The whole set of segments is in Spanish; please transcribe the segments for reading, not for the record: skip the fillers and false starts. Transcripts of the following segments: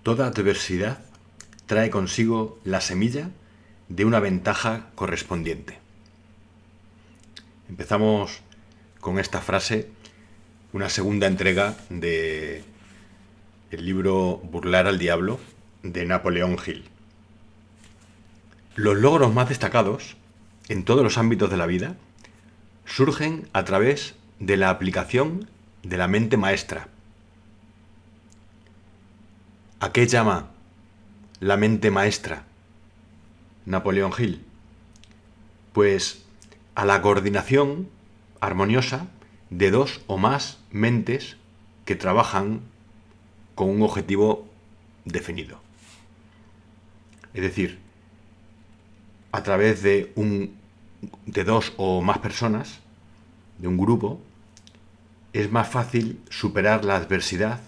Toda adversidad trae consigo la semilla de una ventaja correspondiente. Empezamos con esta frase, una segunda entrega de el libro Burlar al Diablo de Napoleón Hill. Los logros más destacados en todos los ámbitos de la vida surgen a través de la aplicación de la mente maestra. ¿A qué llama la mente maestra Napoleón Hill? Pues a la coordinación armoniosa de dos o más mentes que trabajan con un objetivo definido. Es decir, a través de dos o más personas, de un grupo, es más fácil superar la adversidad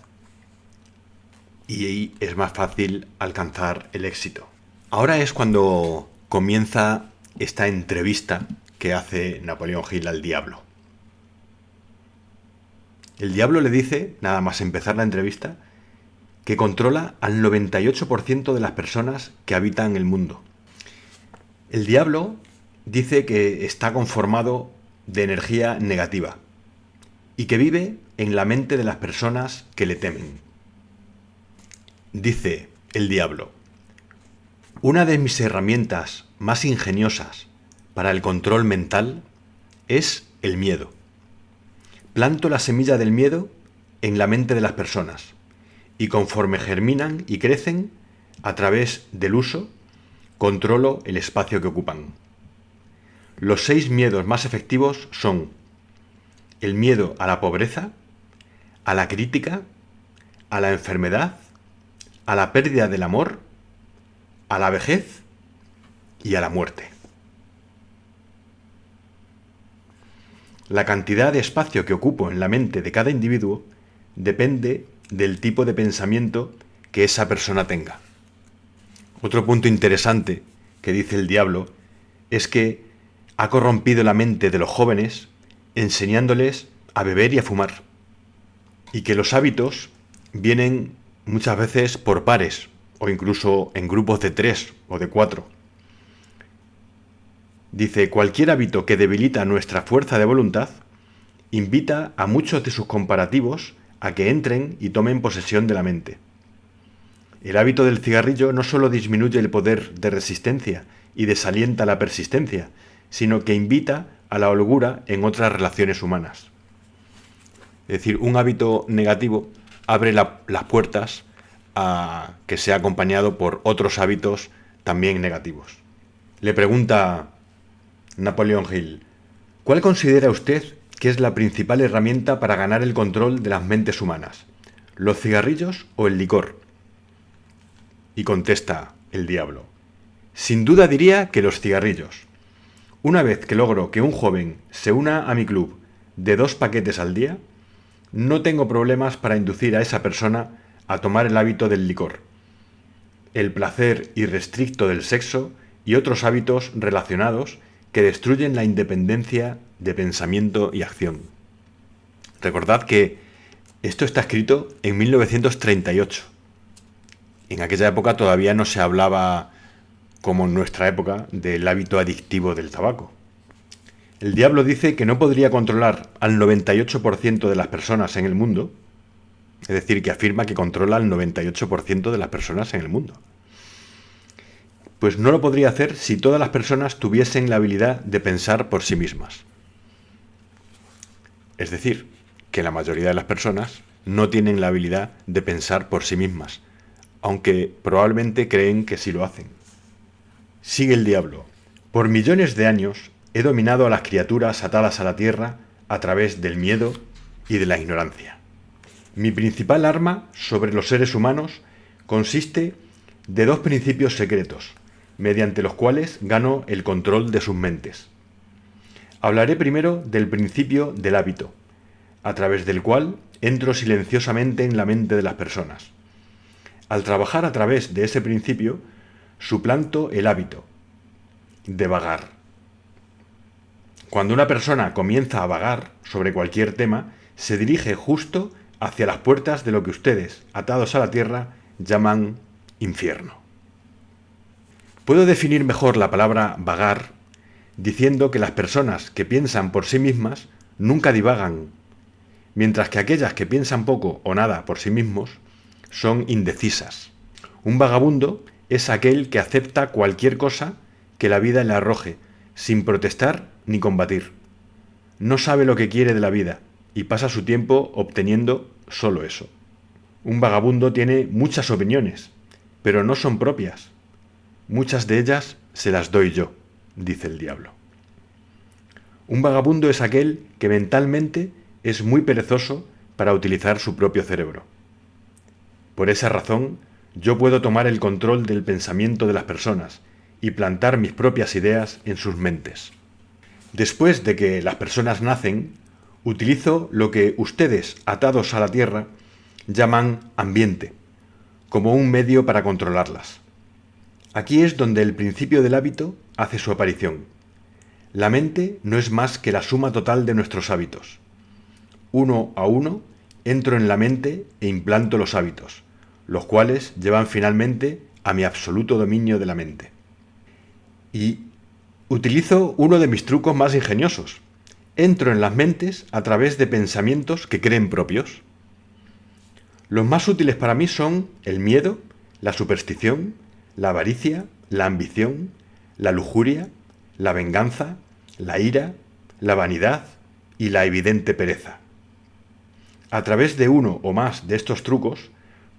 y es más fácil alcanzar el éxito. Ahora es cuando comienza esta entrevista que hace Napoleón Hill al diablo. El diablo le dice, nada más empezar la entrevista, que controla al 98% de las personas que habitan el mundo. El diablo dice que está conformado de energía negativa y que vive en la mente de las personas que le temen. Dice el diablo: una de mis herramientas más ingeniosas para el control mental es el miedo. Planto la semilla del miedo en la mente de las personas y conforme germinan y crecen, a través del uso, controlo el espacio que ocupan. Los 6 miedos más efectivos son el miedo a la pobreza, a la crítica, a la enfermedad, a la pérdida del amor, a la vejez y a la muerte. La cantidad de espacio que ocupo en la mente de cada individuo depende del tipo de pensamiento que esa persona tenga. Otro punto interesante que dice el diablo es que ha corrompido la mente de los jóvenes enseñándoles a beber y a fumar, y que los hábitos vienen muchas veces por pares o incluso en grupos de 3 o de 4. Dice: cualquier hábito que debilita nuestra fuerza de voluntad invita a muchos de sus comparativos a que entren y tomen posesión de la mente. El hábito del cigarrillo no solo disminuye el poder de resistencia y desalienta la persistencia, sino que invita a la holgura en otras relaciones humanas. Es decir, un hábito negativo abre las puertas a que sea acompañado por otros hábitos también negativos. Le pregunta Napoleón Hill: ¿cuál considera usted que es la principal herramienta para ganar el control de las mentes humanas? ¿Los cigarrillos o el licor? Y contesta el diablo: sin duda diría que los cigarrillos. Una vez que logro que un joven se una a mi club de 2 paquetes al día, no tengo problemas para inducir a esa persona a tomar el hábito del licor, el placer irrestricto del sexo y otros hábitos relacionados que destruyen la independencia de pensamiento y acción. Recordad que esto está escrito en 1938. En aquella época todavía no se hablaba, como en nuestra época, del hábito adictivo del tabaco. El diablo dice que no podría controlar al 98% de las personas en el mundo, es decir, que afirma que controla al 98% de las personas en el mundo. Pues no lo podría hacer si todas las personas tuviesen la habilidad de pensar por sí mismas. Es decir, que la mayoría de las personas no tienen la habilidad de pensar por sí mismas, aunque probablemente creen que sí lo hacen. Sigue el diablo: por millones de años he dominado a las criaturas atadas a la tierra a través del miedo y de la ignorancia. Mi principal arma sobre los seres humanos consiste de 2 principios secretos, mediante los cuales gano el control de sus mentes. Hablaré primero del principio del hábito, a través del cual entro silenciosamente en la mente de las personas. Al trabajar a través de ese principio, suplanto el hábito de vagar. Cuando una persona comienza a vagar sobre cualquier tema, se dirige justo hacia las puertas de lo que ustedes, atados a la tierra, llaman infierno. Puedo definir mejor la palabra vagar diciendo que las personas que piensan por sí mismas nunca divagan, mientras que aquellas que piensan poco o nada por sí mismos son indecisas. Un vagabundo es aquel que acepta cualquier cosa que la vida le arroje, sin protestar ni combatir. No sabe lo que quiere de la vida y pasa su tiempo obteniendo solo eso. Un vagabundo tiene muchas opiniones, pero no son propias. Muchas de ellas se las doy yo, dice el diablo. Un vagabundo es aquel que mentalmente es muy perezoso para utilizar su propio cerebro. Por esa razón, yo puedo tomar el control del pensamiento de las personas y plantar mis propias ideas en sus mentes. Después de que las personas nacen, utilizo lo que ustedes, atados a la tierra, llaman ambiente, como un medio para controlarlas. Aquí es donde el principio del hábito hace su aparición. La mente no es más que la suma total de nuestros hábitos. Uno a uno entro en la mente e implanto los hábitos, los cuales llevan finalmente a mi absoluto dominio de la mente. Y utilizo uno de mis trucos más ingeniosos. Entro en las mentes a través de pensamientos que creen propios. Los más útiles para mí son el miedo, la superstición, la avaricia, la ambición, la lujuria, la venganza, la ira, la vanidad y la evidente pereza. A través de uno o más de estos trucos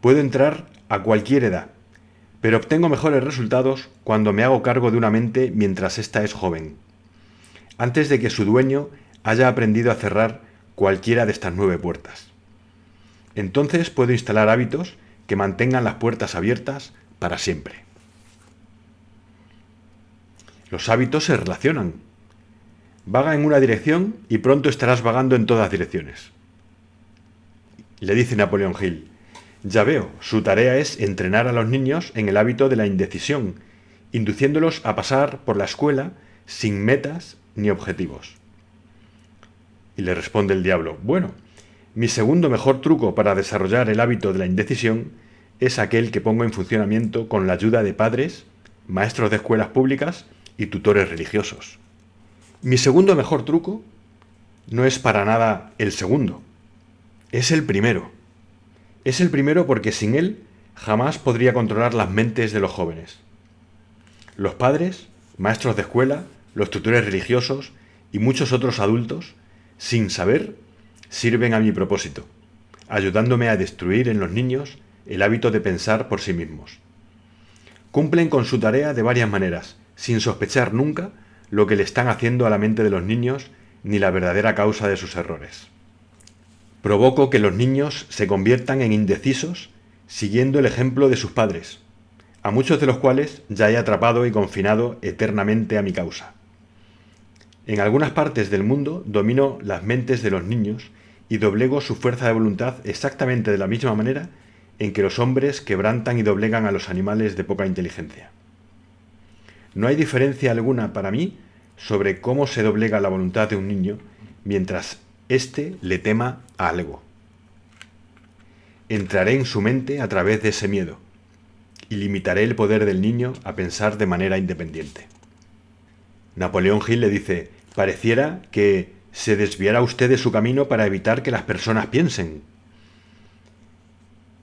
puedo entrar a cualquier edad, pero obtengo mejores resultados cuando me hago cargo de una mente mientras ésta es joven, antes de que su dueño haya aprendido a cerrar cualquiera de estas 9 puertas. Entonces puedo instalar hábitos que mantengan las puertas abiertas para siempre. Los hábitos se relacionan. Vaga en una dirección y pronto estarás vagando en todas direcciones. Le dice Napoleón Hill: ya veo, su tarea es entrenar a los niños en el hábito de la indecisión, induciéndolos a pasar por la escuela sin metas ni objetivos. Y le responde el diablo: bueno, mi segundo mejor truco para desarrollar el hábito de la indecisión es aquel que pongo en funcionamiento con la ayuda de padres, maestros de escuelas públicas y tutores religiosos. Mi segundo mejor truco no es para nada el segundo, es el primero. Es el primero porque sin él jamás podría controlar las mentes de los jóvenes. Los padres, maestros de escuela, los tutores religiosos y muchos otros adultos, sin saber, sirven a mi propósito, ayudándome a destruir en los niños el hábito de pensar por sí mismos. Cumplen con su tarea de varias maneras, sin sospechar nunca lo que le están haciendo a la mente de los niños ni la verdadera causa de sus errores. Provoco que los niños se conviertan en indecisos siguiendo el ejemplo de sus padres, a muchos de los cuales ya he atrapado y confinado eternamente a mi causa. En algunas partes del mundo domino las mentes de los niños y doblego su fuerza de voluntad exactamente de la misma manera en que los hombres quebrantan y doblegan a los animales de poca inteligencia. No hay diferencia alguna para mí sobre cómo se doblega la voluntad de un niño mientras éste le tema a algo. Entraré en su mente a través de ese miedo y limitaré el poder del niño a pensar de manera independiente. Napoleón Hill le dice: pareciera que se desviara usted de su camino para evitar que las personas piensen.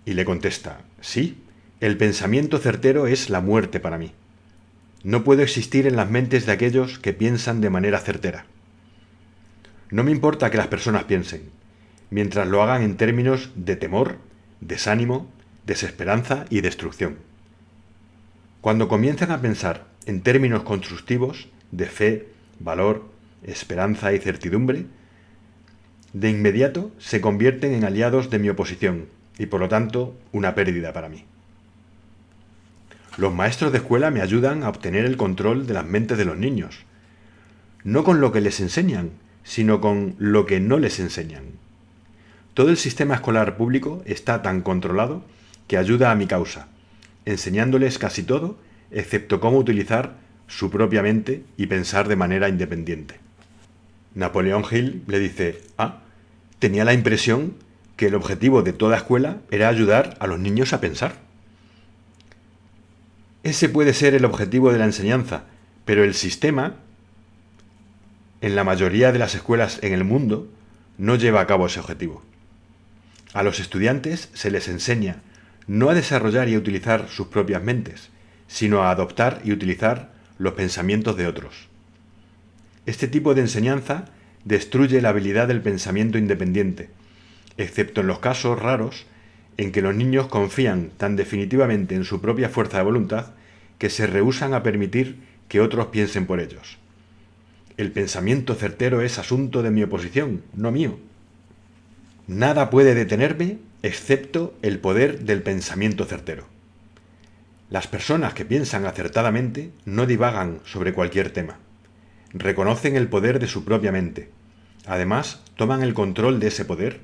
Y le contesta: sí, el pensamiento certero es la muerte para mí. No puedo existir en las mentes de aquellos que piensan de manera certera. No me importa que las personas piensen, mientras lo hagan en términos de temor, desánimo, desesperanza y destrucción. Cuando comienzan a pensar en términos constructivos de fe, valor, esperanza y certidumbre, de inmediato se convierten en aliados de mi oposición y por lo tanto una pérdida para mí. Los maestros de escuela me ayudan a obtener el control de las mentes de los niños, no con lo que les enseñan, sino con lo que no les enseñan. Todo el sistema escolar público está tan controlado que ayuda a mi causa, enseñándoles casi todo, excepto cómo utilizar su propia mente y pensar de manera independiente. Napoleón Hill le dice: tenía la impresión que el objetivo de toda escuela era ayudar a los niños a pensar. Ese puede ser el objetivo de la enseñanza, pero el sistema, en la mayoría de las escuelas en el mundo, no lleva a cabo ese objetivo. A los estudiantes se les enseña no a desarrollar y a utilizar sus propias mentes, sino a adoptar y utilizar los pensamientos de otros. Este tipo de enseñanza destruye la habilidad del pensamiento independiente, excepto en los casos raros en que los niños confían tan definitivamente en su propia fuerza de voluntad que se rehúsan a permitir que otros piensen por ellos. El pensamiento certero es asunto de mi oposición, no mío. Nada puede detenerme excepto el poder del pensamiento certero. Las personas que piensan acertadamente no divagan sobre cualquier tema. Reconocen el poder de su propia mente. Además, toman el control de ese poder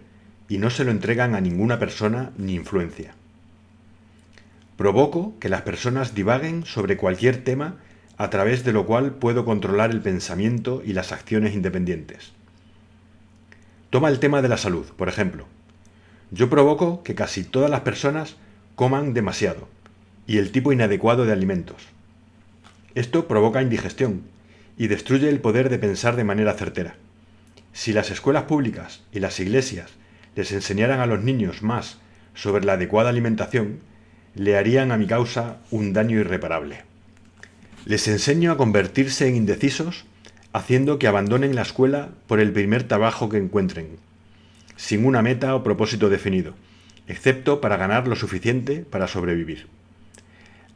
y no se lo entregan a ninguna persona ni influencia. Provoco que las personas divaguen sobre cualquier tema a través de lo cual puedo controlar el pensamiento y las acciones independientes. Toma el tema de la salud, por ejemplo. Yo provoco que casi todas las personas coman demasiado y el tipo inadecuado de alimentos. Esto provoca indigestión y destruye el poder de pensar de manera certera. Si las escuelas públicas y las iglesias les enseñaran a los niños más sobre la adecuada alimentación, le harían a mi causa un daño irreparable. Les enseño a convertirse en indecisos, haciendo que abandonen la escuela por el primer trabajo que encuentren, sin una meta o propósito definido, excepto para ganar lo suficiente para sobrevivir.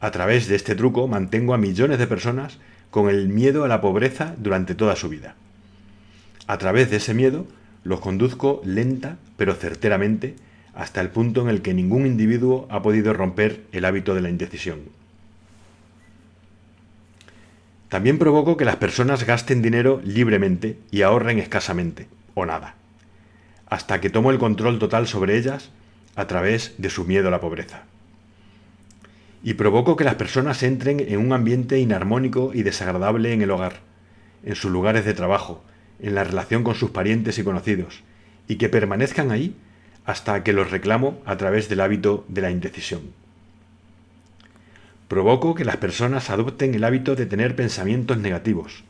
A través de este truco mantengo a millones de personas con el miedo a la pobreza durante toda su vida. A través de ese miedo los conduzco lenta pero certeramente hasta el punto en el que ningún individuo ha podido romper el hábito de la indecisión. También provoco que las personas gasten dinero libremente y ahorren escasamente, o nada, hasta que tomo el control total sobre ellas a través de su miedo a la pobreza. Y provoco que las personas entren en un ambiente inarmónico y desagradable en el hogar, en sus lugares de trabajo, en la relación con sus parientes y conocidos, y que permanezcan ahí hasta que los reclamo a través del hábito de la indecisión. Provoco que las personas adopten el hábito de tener pensamientos negativos.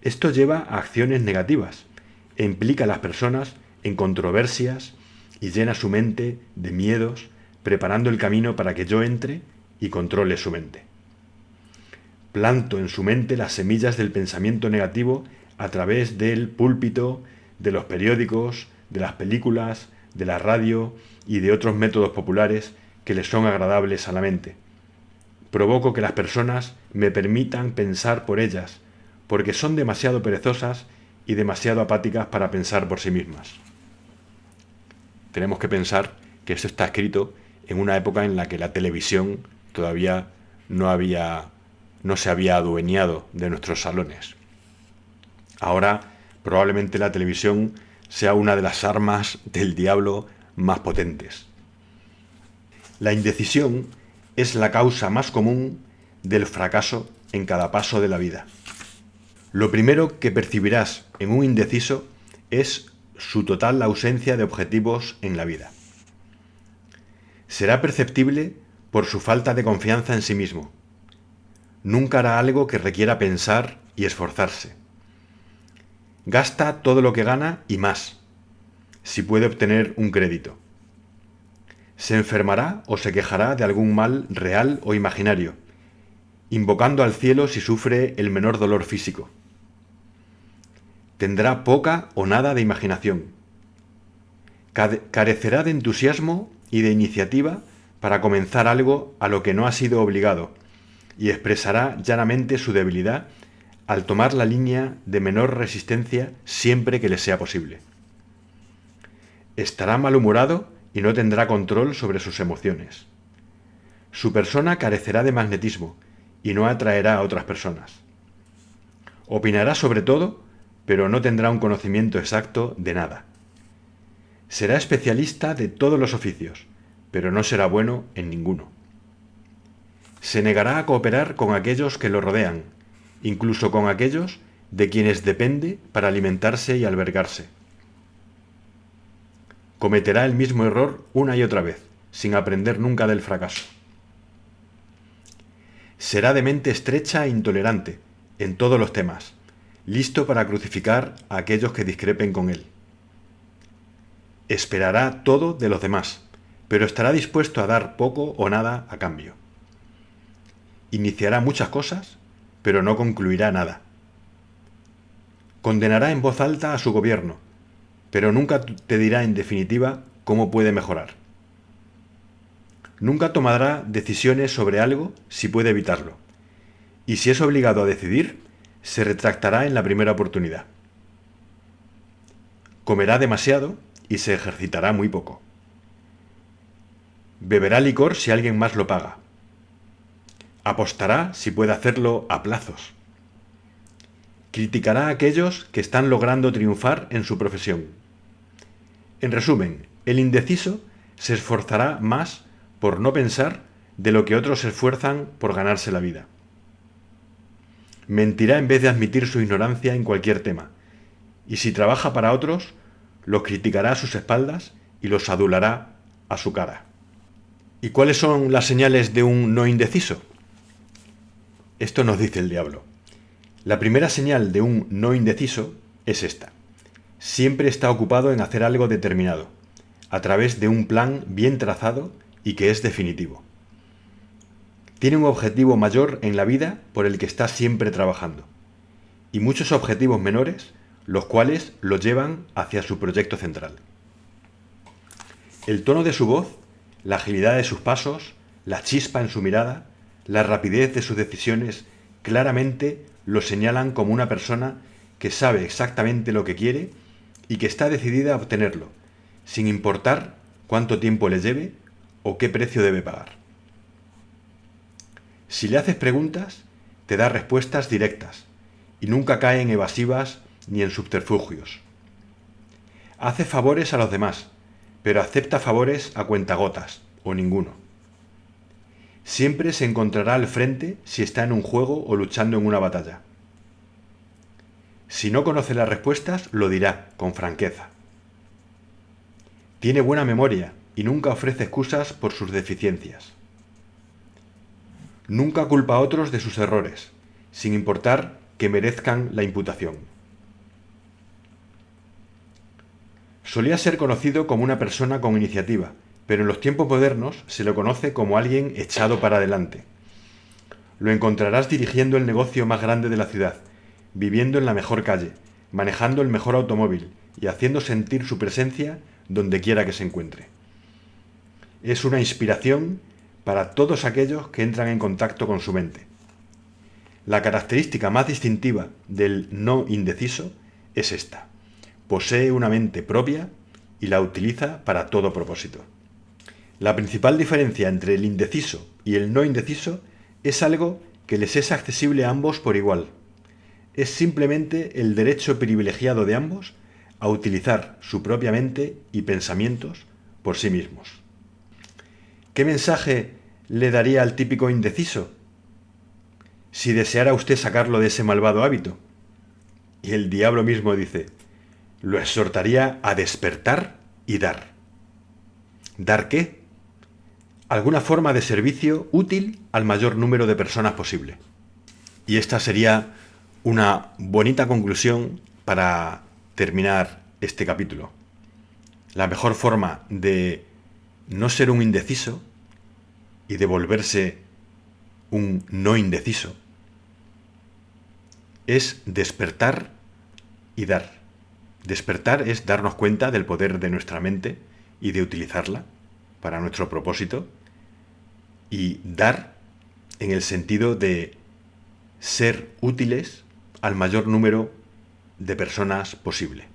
Esto lleva a acciones negativas e implica a las personas en controversias y llena su mente de miedos, preparando el camino para que yo entre y controle su mente. Planto en su mente las semillas del pensamiento negativo a través del púlpito, de los periódicos, de las películas, de la radio y de otros métodos populares que les son agradables a la mente. Provoco que las personas me permitan pensar por ellas, porque son demasiado perezosas y demasiado apáticas para pensar por sí mismas. Tenemos que pensar que esto está escrito en una época en la que la televisión todavía no se había adueñado de nuestros salones. Ahora probablemente la televisión sea una de las armas del diablo más potentes. La indecisión es la causa más común del fracaso en cada paso de la vida. Lo primero que percibirás en un indeciso es su total ausencia de objetivos en la vida. Será perceptible por su falta de confianza en sí mismo. Nunca hará algo que requiera pensar y esforzarse. Gasta todo lo que gana y más, si puede obtener un crédito. Se enfermará o se quejará de algún mal real o imaginario, invocando al cielo si sufre el menor dolor físico. Tendrá poca o nada de imaginación. Carecerá de entusiasmo y de iniciativa para comenzar algo a lo que no ha sido obligado, y expresará llanamente su debilidad al tomar la línea de menor resistencia siempre que le sea posible. Estará malhumorado y no tendrá control sobre sus emociones. Su persona carecerá de magnetismo y no atraerá a otras personas. Opinará sobre todo, pero no tendrá un conocimiento exacto de nada. Será especialista de todos los oficios, pero no será bueno en ninguno. Se negará a cooperar con aquellos que lo rodean, incluso con aquellos de quienes depende para alimentarse y albergarse. Cometerá el mismo error una y otra vez, sin aprender nunca del fracaso. Será de mente estrecha e intolerante en todos los temas, listo para crucificar a aquellos que discrepen con él. Esperará todo de los demás, pero estará dispuesto a dar poco o nada a cambio. Iniciará muchas cosas, pero no concluirá nada. Condenará en voz alta a su gobierno, pero nunca te dirá en definitiva cómo puede mejorar. Nunca tomará decisiones sobre algo si puede evitarlo, y si es obligado a decidir, se retractará en la primera oportunidad. Comerá demasiado y se ejercitará muy poco. Beberá licor si alguien más lo paga. Apostará si puede hacerlo a plazos. Criticará a aquellos que están logrando triunfar en su profesión. En resumen, el indeciso se esforzará más por no pensar de lo que otros se esfuerzan por ganarse la vida. Mentirá en vez de admitir su ignorancia en cualquier tema, y si trabaja para otros, los criticará a sus espaldas y los adulará a su cara. ¿Y cuáles son las señales de un no indeciso? Esto nos dice el diablo. La primera señal de un no indeciso es esta. Siempre está ocupado en hacer algo determinado, a través de un plan bien trazado y que es definitivo. Tiene un objetivo mayor en la vida por el que está siempre trabajando, y muchos objetivos menores, los cuales lo llevan hacia su proyecto central. El tono de su voz, la agilidad de sus pasos, la chispa en su mirada, la rapidez de sus decisiones claramente lo señalan como una persona que sabe exactamente lo que quiere y que está decidida a obtenerlo, sin importar cuánto tiempo le lleve o qué precio debe pagar. Si le haces preguntas, te da respuestas directas y nunca cae en evasivas ni en subterfugios. Hace favores a los demás, pero acepta favores a cuentagotas o ninguno. Siempre se encontrará al frente si está en un juego o luchando en una batalla. Si no conoce las respuestas, lo dirá con franqueza. Tiene buena memoria y nunca ofrece excusas por sus deficiencias. Nunca culpa a otros de sus errores, sin importar que merezcan la imputación. Solía ser conocido como una persona con iniciativa, pero en los tiempos modernos se lo conoce como alguien echado para adelante. Lo encontrarás dirigiendo el negocio más grande de la ciudad, viviendo en la mejor calle, manejando el mejor automóvil y haciendo sentir su presencia donde quiera que se encuentre. Es una inspiración para todos aquellos que entran en contacto con su mente. La característica más distintiva del no indeciso es esta: posee una mente propia y la utiliza para todo propósito. La principal diferencia entre el indeciso y el no indeciso es algo que les es accesible a ambos por igual. Es simplemente el derecho privilegiado de ambos a utilizar su propia mente y pensamientos por sí mismos. ¿Qué mensaje le daría al típico indeciso si deseara usted sacarlo de ese malvado hábito? Y el diablo mismo dice: lo exhortaría a despertar y dar. ¿Dar qué? Alguna forma de servicio útil al mayor número de personas posible. Y esta sería una bonita conclusión para terminar este capítulo. La mejor forma de no ser un indeciso y de volverse un no indeciso es despertar y dar. Despertar es darnos cuenta del poder de nuestra mente y de utilizarla para nuestro propósito, y dar en el sentido de ser útiles al mayor número de personas posible.